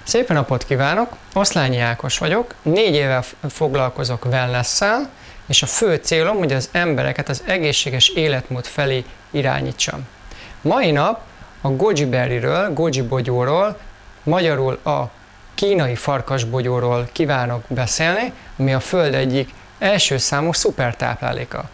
Szép napot kívánok! Oszlányi Ákos vagyok, 4 éve foglalkozok wellness-szel, és a fő célom, hogy az embereket az egészséges életmód felé irányítsam. Mai nap a goji berryről, goji bogyóról, magyarul a kínai farkasbogyóról kívánok beszélni, ami a Föld egyik első számú szupertápláléka.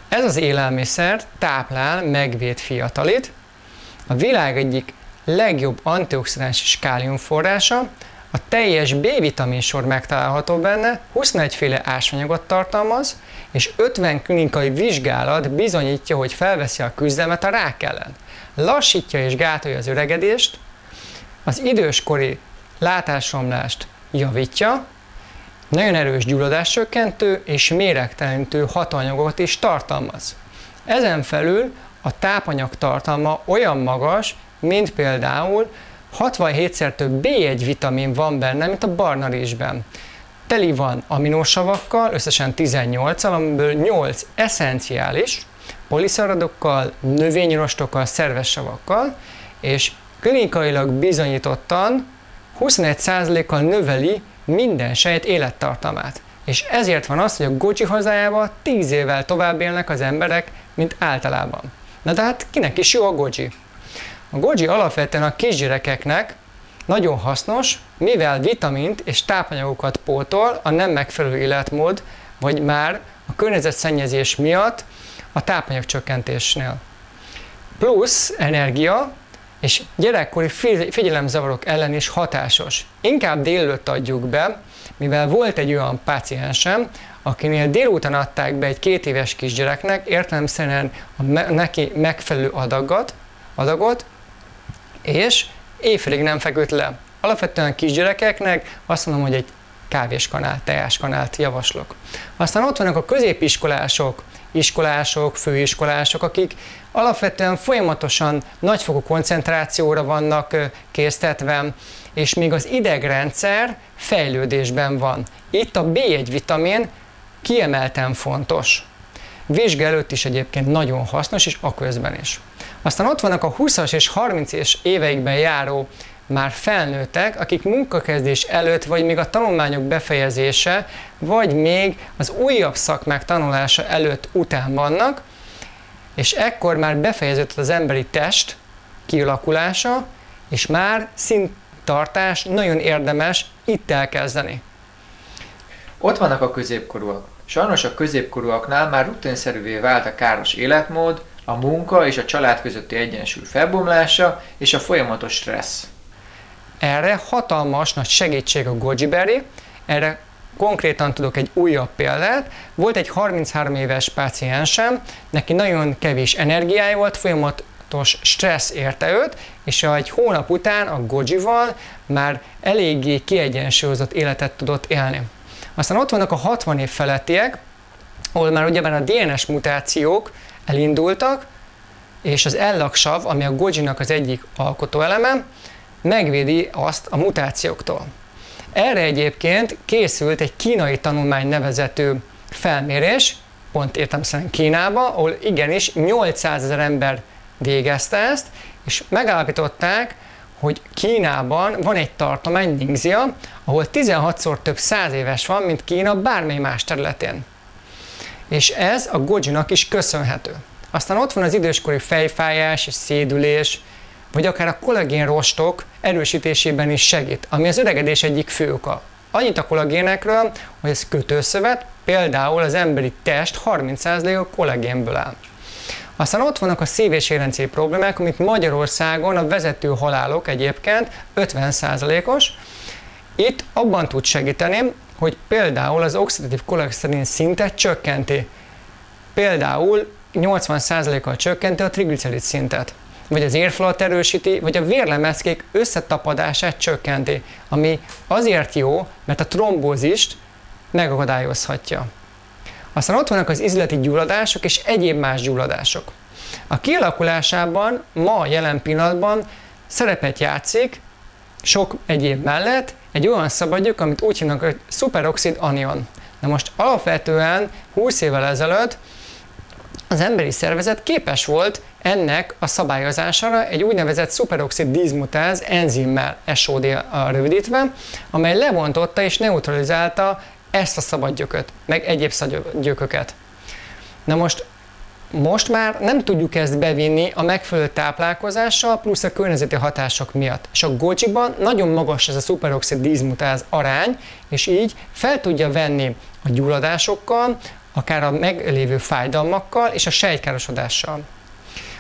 Ez az élelmiszer táplál, megvéd, fiatalít, a világ egyik legjobb antioxidáns és kálium forrása, a teljes B-vitamin sor megtalálható benne, 21 féle ásványanyagot tartalmaz, és 50 klinikai vizsgálat bizonyítja, hogy felveszi a küzdelmet a rák ellen. Lassítja és gátolja az öregedést, az időskori látásromlást javítja, nagyon erős gyulladáscsökkentő és méregtelenítő hatóanyagokat is tartalmaz. Ezen felül a tápanyag tartalma olyan magas, mint például 67-szer több B1 vitamin van benne, mint a barna rizsben. Teli van aminosavakkal, összesen 18-al, amiből 8 eszenciális, poliszaradokkal, növényrostokkal, szerves savakkal, és klinikailag bizonyítottan 21%-kal növeli minden sejt élettartamát. És ezért van az, hogy a goji hazájában 10 évvel tovább élnek az emberek, mint általában. Na de hát kinek is jó a goji? A goji alapvetően a kisgyerekeknek nagyon hasznos, mivel vitamint és tápanyagokat pótol a nem megfelelő életmód, vagy már a környezetszennyezés miatt a tápanyagcsökkentésnél. Plusz energia és gyerekkori figyelemzavarok ellen is hatásos. Inkább délelőtt adjuk be, mivel volt egy olyan páciensem, akinél délután adták be egy 2 éves kisgyereknek értelemszerűen neki megfelelő adagot, és éjfélig nem feküdt le. Alapvetően kisgyerekeknek azt mondom, hogy egy kávéskanál, teáskanált javaslok. Aztán ott vannak a középiskolások, iskolások, főiskolások, akik alapvetően folyamatosan nagyfokú koncentrációra vannak késztetve, és még az idegrendszer fejlődésben van. Itt a B1 vitamin kiemelten fontos. Vizsga előtt is egyébként nagyon hasznos, és aközben is. Aztán ott vannak a 20-as és 30-es éveikben járó már felnőttek, akik munkakezdés előtt, vagy még a tanulmányok befejezése, vagy még az újabb szakmák tanulása előtt után vannak, és ekkor már befejeződött az emberi test kialakulása, és már szinttartás nagyon érdemes itt elkezdeni. Ott vannak a középkorúak. Sajnos a középkorúaknál már rutinszerűvé vált a káros életmód, a munka és a család közötti egyensúly felbomlása és a folyamatos stressz. Erre hatalmas nagy segítség a goji berry, erre konkrétan tudok egy újabb példát. Volt egy 33 éves páciensem, neki nagyon kevés energiája volt, folyamatos stressz érte őt, és egy hónap után a gojival már eléggé kiegyensúlyozott életet tudott élni. Aztán ott vannak a 60 év felettiek, ahol már ugyebár a DNS mutációk elindultak, és az ellaksav, ami a gojinak az egyik alkotóeleme, megvédi azt a mutációktól. Erre egyébként készült egy kínai tanulmány nevezetű felmérés, pont értelemszerűen Kínába, ahol igenis 800 000 ember végezte ezt, és megállapították, hogy Kínában van egy tartomány, Ningxia, ahol 16-szor több 100 éves van, mint Kína bármely más területén. És ez a gojinak is köszönhető. Aztán ott van az időskori fejfájás és szédülés, vagy akár a kollagén rostok erősítésében is segít, ami az öregedés egyik fő oka. Annyit a kollagénekről, hogy ez kötőszövet, például az emberi test 30%-a kollagénből áll. Aztán ott vannak a szív- és érrendszeri problémák, amit Magyarországon a vezető halálok egyébként 50%-os. Itt abban tud segíteni, hogy például az oxidatív koleszterin szintet csökkenti. Például 80%-kal csökkenti a triglicerid szintet, vagy az érfalat erősíti, vagy a vérlemezkék összetapadását csökkenti, ami azért jó, mert a trombózist megakadályozhatja. Aztán ott vannak az izületi gyulladások és egyéb más gyulladások. A kialakulásában ma jelen pillanatban szerepet játszik sok egyéb mellett egy olyan szabadjuk, amit úgy hívnak, hogy szuperoxid anion. Na most alapvetően 20 évvel ezelőtt az emberi szervezet képes volt ennek a szabályozására egy úgynevezett szuperoxid diszmutáz enzimmel, SOD rövidítve, amely lebontotta és neutralizálta ezt a szabadgyököt, meg egyéb szabadgyököket. Na most már nem tudjuk ezt bevinni a megfelelő táplálkozással, plusz a környezeti hatások miatt. És a gojiban nagyon magas ez a szuperoxid diszmutáz arány, és így fel tudja venni a gyulladásokkal, akár a meglévő fájdalmakkal és a sejtkárosodással.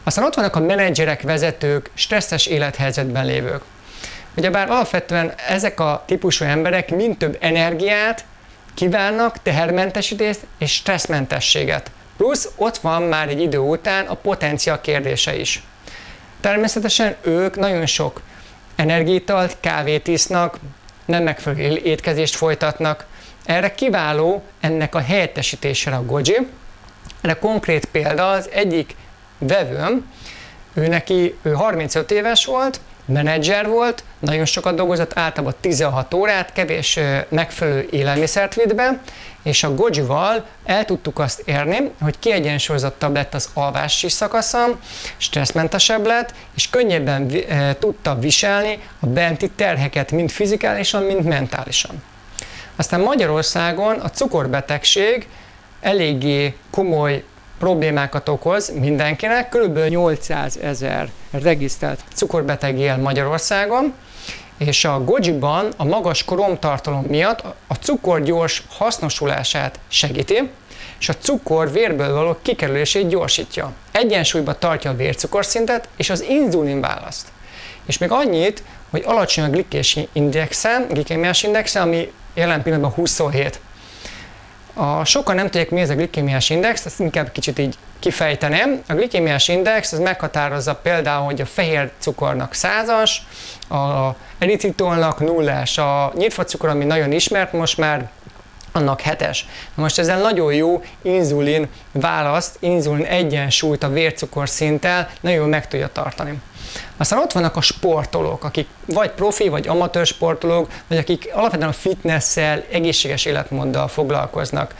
Aztán ott vannak a menedzserek, vezetők, stresszes élethelyzetben lévők. Ugyebár alapvetően ezek a típusú emberek mind több energiát kívánnak, tehermentesítést és stresszmentességet. Plusz ott van már egy idő után a potencia kérdése is. Természetesen ők nagyon sok energiaitalt, kávét isznak, nem megfelelő étkezést folytatnak. Erre kiváló ennek a helyettesítésére a goji. Erre konkrét példa az egyik vevőm, ő 35 éves volt, menedzser volt, nagyon sokat dolgozott, általában 16 órát, kevés megfelelő élelmiszert vitt be, és a gojival el tudtuk azt érni, hogy kiegyensúlyozottabb lett az alvási szakasza, stresszmentesebb lett, és könnyebben tudta viselni a benti terheket, mind fizikálisan, mind mentálisan. Aztán Magyarországon a cukorbetegség eléggé komoly problémákat okoz mindenkinek, kb. 800 000 regisztrált cukorbeteg él Magyarországon, és a gojiban a magas kromtartalom miatt a cukor gyors hasznosulását segíti, és a cukor vérből való kikerülését gyorsítja. Egyensúlyba tartja a vércukorszintet és az inzulin választ. És még annyit, hogy alacsony a glikémiás indexe, ami jelen pillanatban 27. Sokan nem tudják, mi ez a glikémiás index, ezt inkább kicsit így kifejteném. A glikémiás index az meghatározza például, hogy a fehér cukornak 100-as, a eritritolnak 0-as, a nyírfacukor, ami nagyon ismert most már, annak 7-es. Most ezzel nagyon jó inzulin választ, inzulin egyensúlyt a vércukorszinttel nagyon meg tudja tartani. Aztán ott vannak a sportolók, akik vagy profi, vagy amatőr sportolók, vagy akik alapvetően a fitnesszel, egészséges életmóddal foglalkoznak.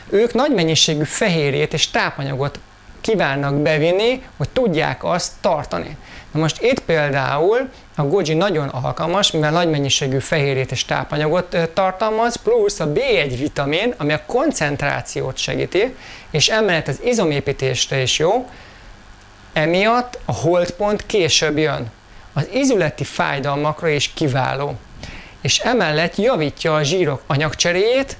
Ők nagy mennyiségű fehérjét és tápanyagot kívánnak bevinni, hogy tudják azt tartani. Na most itt például a goji nagyon alkalmas, mivel nagy mennyiségű fehérjét és tápanyagot tartalmaz, plusz a B1 vitamin, ami a koncentrációt segíti, és emellett az izomépítésre is jó, emiatt a holdpont később jön. Az ízületi fájdalmakra is kiváló. És emellett javítja a zsírok anyagcseréjét,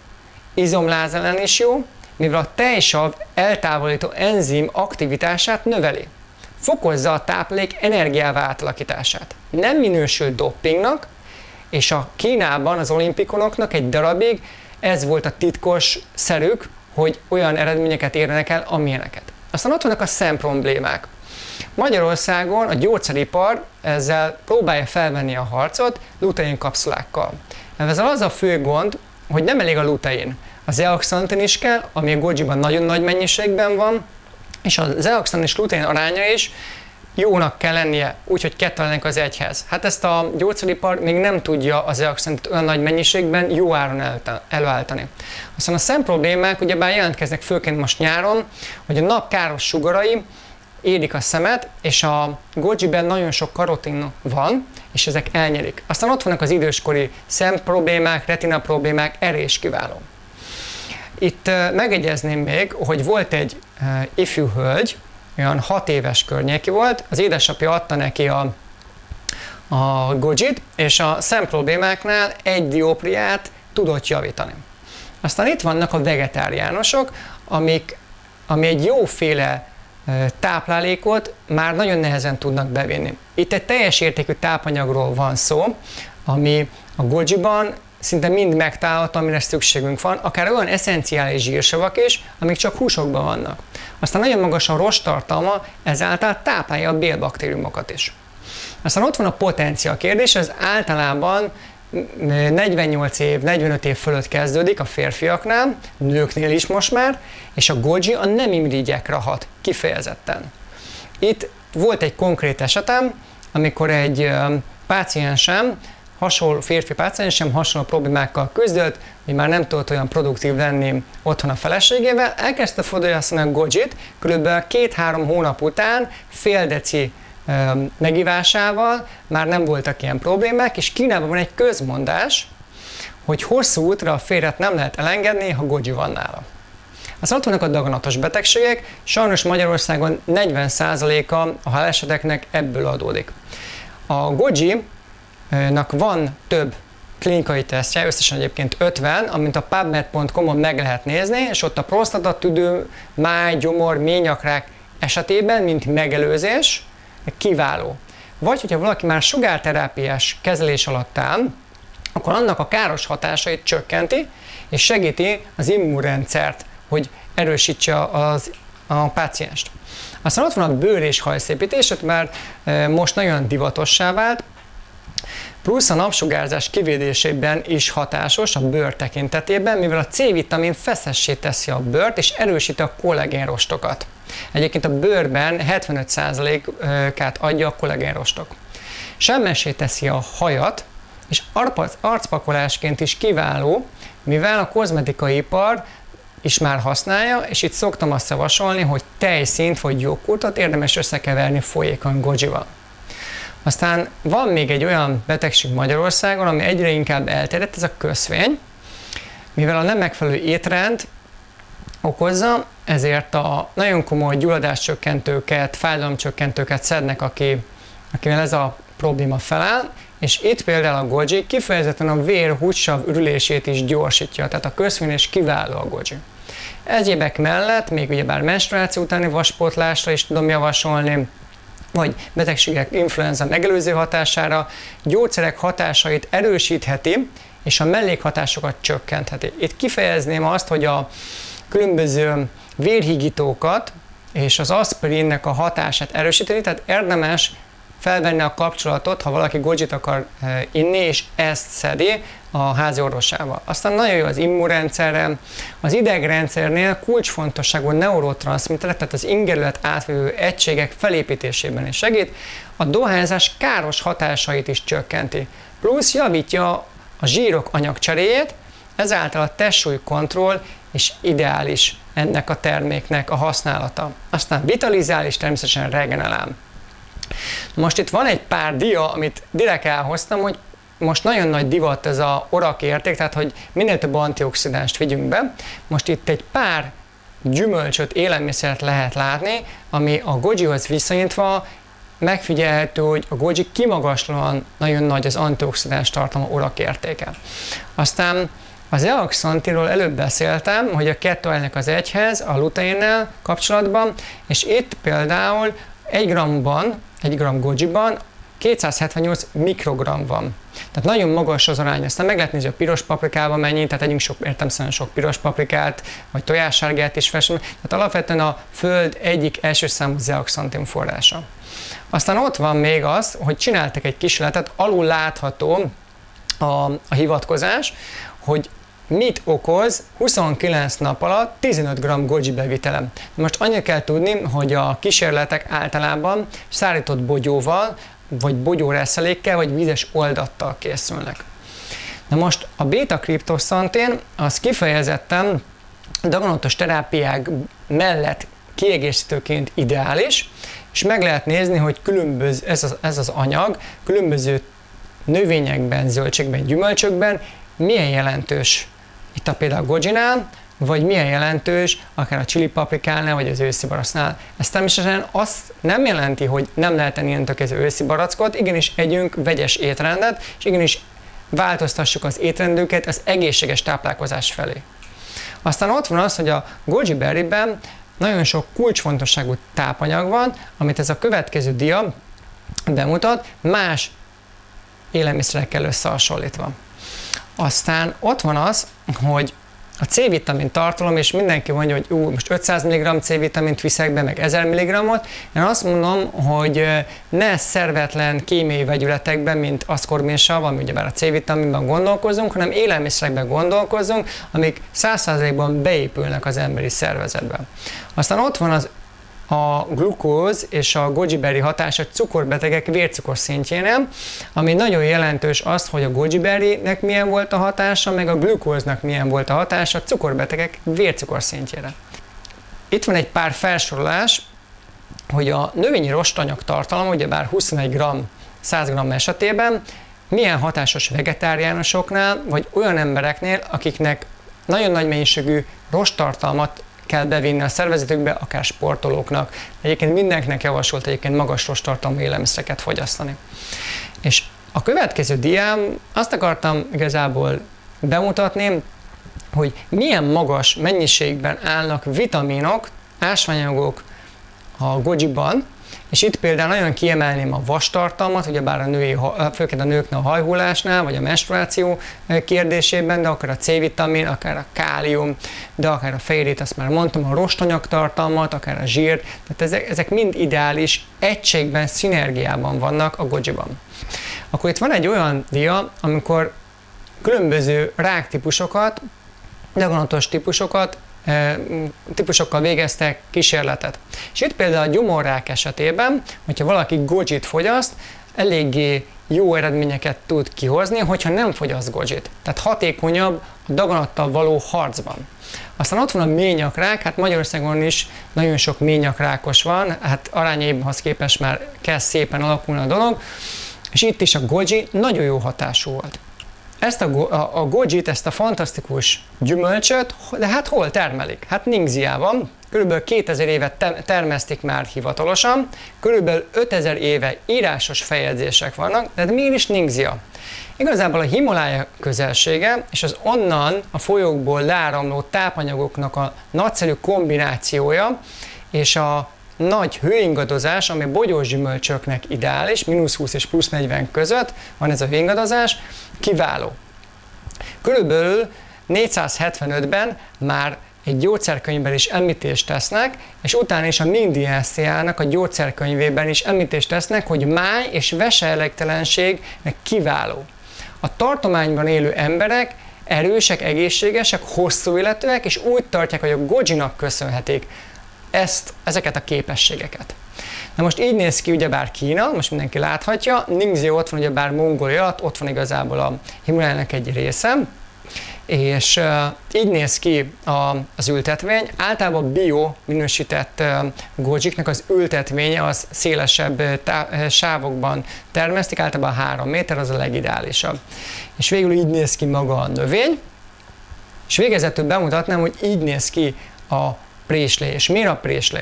izomláz ellen is jó, mivel a tejsav eltávolító enzim aktivitását növeli. Fokozza a táplálék energiává átalakítását. Nem minősül dopingnak, és a Kínában az olimpikonoknak egy darabig ez volt a titkos szerük, hogy olyan eredményeket érnek el, amilyeneket. Aztán ott vannak a szemproblémák. Magyarországon a gyógyszeripar ezzel próbálja felvenni a harcot lutein kapszulákkal. Ezzel az a fő gond, hogy nem elég a lutein. A zeaxantin is kell, ami a gojiban nagyon nagy mennyiségben van, és a zeaxantin és lutein aránya is jónak kell lennie, úgyhogy kettőlenek az egyhez. Hát ezt a gyógyszeripar még nem tudja a zeaxantit olyan nagy mennyiségben jó áron előállítani. Aztán a szemproblémák ugyebár jelentkeznek főként most nyáron, hogy a nap káros sugarai érik a szemet, és a gojiben nagyon sok karotin van, és ezek elnyelik. Aztán ott vannak az időskori szemproblémák, retina problémák, erre is kiváló. Itt megegyezném még, hogy volt egy ifjú hölgy, olyan 6 éves környéki volt, az édesapja adta neki a gojit, és a szemproblémáknál egy dioptriát tudott javítani. Aztán itt vannak a vegetáriánusok, ami egy jóféle táplálékot már nagyon nehezen tudnak bevinni. Itt egy teljes értékű tápanyagról van szó, ami a gojiban szinte mind megtalálható, amire szükségünk van, akár olyan eszenciális zsírsavak is, amik csak húsokban vannak. Aztán nagyon magas a rosttartalma, ezáltal táplálja a bélbaktériumokat is. Aztán ott van a potencia kérdés, ez általában 48 év, 45 év fölött kezdődik a férfiaknál, nőknél is most már, és a goji a nem imirigyekre hat kifejezetten. Itt volt egy konkrét esetem, amikor egy páciensem hasonló férfi páciens sem hasonló problémákkal küzdött, hogy már nem tudott olyan produktív lenni otthon a feleségével, elkezdte fogyasztani a gojit, kb. 2-3 hónap után fél deci megivásával már nem voltak ilyen problémák, és Kínában van egy közmondás, hogy hosszú útra a férjet nem lehet elengedni, ha goji van nála. Aztán ott vannak a daganatos betegségek, sajnos Magyarországon 40%-a a haláleseteknek ebből adódik. A goji-nak van több klinikai tesztje, összesen egyébként 50, amit a PubMed.com-on meg lehet nézni, és ott a prostata, tüdő, máj, gyomor, ményakrák esetében, mint megelőzés, kiváló. Vagy hogyha valaki már sugárterápiás kezelés alatt áll, akkor annak a káros hatásait csökkenti, és segíti az immunrendszert, hogy erősítse a pácienst. Aztán ott van a bőr- és hajszépítés, mert most nagyon divatossá vált, plusz a napsugárzás kivédésében is hatásos a bőr tekintetében, mivel a C-vitamin feszessé teszi a bőrt, és erősíti a kollagénrostokat. Egyébként a bőrben 75%-át adja a kollagénrostok. Semmessé teszi a hajat, és arcpakolásként is kiváló, mivel a kozmetikai ipar is már használja, és itt szoktam azt javasolni, hogy tejszínt vagy joghurtot érdemes összekeverni folyékony gojival. Aztán van még egy olyan betegség Magyarországon, ami egyre inkább elterjedt, ez a köszvény. Mivel a nem megfelelő étrend okozza, ezért a nagyon komoly gyulladáscsökkentőket, fájdalomcsökkentőket szednek, akivel ez a probléma feláll, és itt például a goji kifejezetten a vér hússav ürülését is gyorsítja, tehát a köszvényes kiváló a goji. Egyébek mellett még ugyebár menstruáció utáni vaspótlásra is tudom javasolni, vagy betegségek influenza megelőző hatására, gyógyszerek hatásait erősítheti, és a mellékhatásokat csökkentheti. Itt kifejezném azt, hogy a különböző vérhigítókat és az aspirinnek a hatását erősíteni, tehát érdemes felvenni a kapcsolatot, ha valaki gojit akar inni, és ezt szedi a házi orvosával. Aztán nagyon jó az immunrendszerre, az idegrendszernél kulcsfontosságú neurotranszmitterek, tehát az ingerület átvevő egységek felépítésében is segít, a dohányzás káros hatásait is csökkenti, plusz javítja a zsírok anyagcseréjét, ezáltal a testsúlykontroll és ideális ennek a terméknek a használata. Aztán vitalizál és természetesen regenerál. Most itt van egy pár dia, amit direkt elhoztam, hogy most nagyon nagy divat ez a ORAC érték, tehát hogy minél több antioxidánst vigyünk be. Most itt egy pár gyümölcsöt, élelmiszert lehet látni, ami a gojihoz viszonyítva megfigyelhető, hogy a goji kimagaslóan nagyon nagy az antioxidáns tartalma ORAC értéke. Aztán az zeaxanthinról előbb beszéltem, hogy a kettő ennek az egyhez, a luteinnel kapcsolatban, és itt például 1 g gojiban 278 mikrogram van. Tehát nagyon magas az arány. Aztán meg lehet nézni, a piros paprikában mennyi, tehát együnk értelemszerűen sok piros paprikát, vagy tojássárgát is fesünk. Tehát alapvetően a Föld egyik első számú zeaxanthin forrása. Aztán ott van még az, hogy csináltak egy kísérletet, alul látható a hivatkozás, hogy mit okoz 29 nap alatt 15 g goji bevitelem. Most annyit kell tudni, hogy a kísérletek általában szárított bogyóval, vagy bogyóreszelékkel, vagy vízes oldattal készülnek. Na most a beta-kriptoxantin az kifejezetten daganatos terápiák mellett kiegészítőként ideális, és meg lehet nézni, hogy ez az anyag különböző növényekben, zöldségben, gyümölcsökben milyen jelentős itt a például gojinál, vagy milyen jelentős akár a chili paprikánál, vagy az őszi baracnál. Ez természetesen azt nem jelenti, hogy nem lehet enni ilyen tökéletes őszi barackot, igenis együnk vegyes étrendet, és igenis változtassuk az étrendünket az egészséges táplálkozás felé. Aztán ott van az, hogy a goji berryben nagyon sok kulcsfontosságú tápanyag van, amit ez a következő dia bemutat, más élelmiszerekkel összehasonlítva. Aztán ott van az, hogy a C-vitamin tartalom, és mindenki mondja, hogy most 500 mg C-vitamint viszek be, meg 1000 mg-ot. Én azt mondom, hogy ne szervetlen kémiai vegyületekben, mint aszkorbinsav, ami ugyebár a C-vitaminban gondolkozunk, hanem élelmiszerekben gondolkozunk, amik 100%-ban beépülnek az emberi szervezetbe. Aztán ott van a glukóz és a goji berry hatása cukorbetegek vércukor szintjénél, ami nagyon jelentős az, hogy a goji berrynek milyen volt a hatása, meg a glukóznak milyen volt a hatása a cukorbetegek vércukor szintjére. Itt van egy pár felsorolás, hogy a növényi rostanyag tartalom, ugyebár 21 g 100 g esetében milyen hatásos vegetáriánusoknál, vagy olyan embereknél, akiknek nagyon nagy mennyiségű rosttartalmat kell bevinni a szervezetükbe, akár sportolóknak. Egyébként mindenkinek javasolt egyébként magas rosttartalmú élelmiszereket fogyasztani. És a következő diám azt akartam igazából bemutatni, hogy milyen magas mennyiségben állnak vitaminok, ásványanyagok a gojiban, és itt például nagyon kiemelném a vastartalmat, ugyebár főként a nőknél a hajhullásnál, vagy a menstruáció kérdésében, de akár a C-vitamin, akár a kálium, de akár a fehérjét, azt már mondtam, a rostanyagtartalmat, akár a zsír, tehát ezek mind ideális egységben, szinergiában vannak a gojiban. Akkor itt van egy olyan dia, amikor különböző ráktípusokat, daganatos típusokkal végeztek kísérletet. És itt például a gyomorrák esetében, hogyha valaki gojit fogyaszt, eléggé jó eredményeket tud kihozni, hogyha nem fogyaszt gojit. Tehát hatékonyabb a daganattal való harcban. Aztán ott van a ményakrák, hát Magyarországon is nagyon sok ményakrákos van, hát arányaihoz képest már kezd szépen alakulni a dolog, és itt is a goji nagyon jó hatású volt. Ezt a gojit, ezt a fantasztikus gyümölcsöt, de hát hol termelik? Hát Ningxiában, körülbelül 2000 éve termesztik már hivatalosan, körülbelül 5000 éve írásos feljegyzések vannak, de miért is Ningxia? Igazából a Himalája közelsége és az onnan a folyókból leáramló tápanyagoknak a nagyszerű kombinációja és a nagy hőingadozás, ami bogyós gyümölcsöknek ideális, -20 és +40 között van ez a hőingadozás, kiváló. Körülbelül 475-ben már egy gyógyszerkönyvben is említést tesznek, és utána is a Ming dinasztiának a gyógyszerkönyvében is említést tesznek, hogy máj és veseelégtelenségnek kiváló. A tartományban élő emberek erősek, egészségesek, hosszú életűek, és úgy tartják, hogy a gojinak köszönhetik ezeket a képességeket. Na most így néz ki ugyebár Kína, most mindenki láthatja, Ningxia ott van ugyebár Mongólia, ott van igazából a Himalájának egy része, és így néz ki az ültetvény. Általában bio minősített gojiknak az ültetvénye az szélesebb sávokban termesztik, általában 3 méter, az a legideálisabb. És végül így néz ki maga a növény, és végezetül bemutatnám, hogy így néz ki a préslé. És miért a préslé?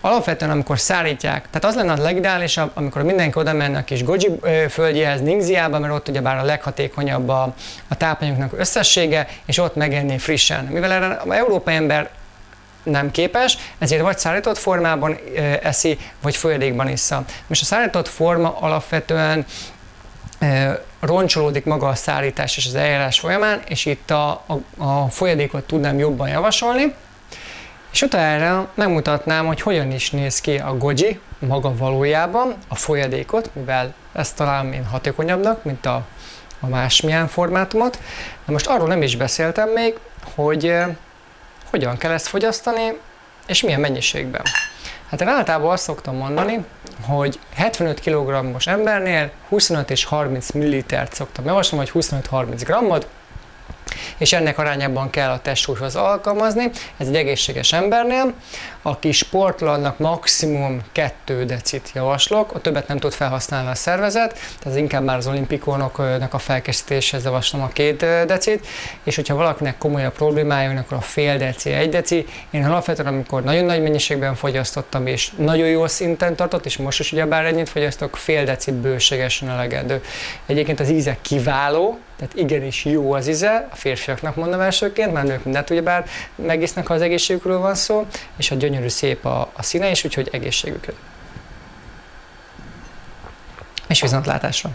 Alapvetően, amikor szárítják, tehát az lenne a legideálisabb, amikor mindenki oda menne a kis goji földjéhez, Ningxiába, mert ott ugyebár a leghatékonyabb a tápanyagnak összessége, és ott megenni frissen. Mivel erre az európai ember nem képes, ezért vagy szárított formában eszi, vagy folyadékban issza. Most a szárított forma alapvetően roncsolódik maga a szárítás és az eljárás folyamán, és itt a folyadékot tudnám jobban javasolni. És utána megmutatnám, hogy hogyan is néz ki a goji maga valójában, a folyadékot, mivel ezt találom én hatékonyabbnak, mint a másmilyen formátumot. De most arról nem is beszéltem még, hogy hogyan kell ezt fogyasztani, és milyen mennyiségben. Hát én általában azt szoktam mondani, hogy 75 kg-os embernél 25 és 30 ml-t szoktam javasolni, vagy 25-30 g-ot, és ennek arányában kell a testsúlyhoz alkalmazni. Ez egy egészséges embernél, aki sportol, annak maximum 2 decit javaslok, a többet nem tud felhasználni a szervezet, tehát inkább már az olimpikonoknak a felkészítéshez javaslom a 2 decit, és hogyha valakinek komolyabb problémája van, akkor a fél deci, 1 deci. Én alapvetően, amikor nagyon nagy mennyiségben fogyasztottam, és nagyon jó szinten tartott, és most is ugyebár ennyit fogyasztok, fél deci bőségesen elegendő. Egyébként az íze kiváló, tehát igenis jó az íze, a férfiaknak mondom elsőként, mert nők mindent ugyebár megisznak, ha az egészségükről van szó, és a gyönyörű szép a színe is, úgyhogy egészségükre. És viszontlátásra!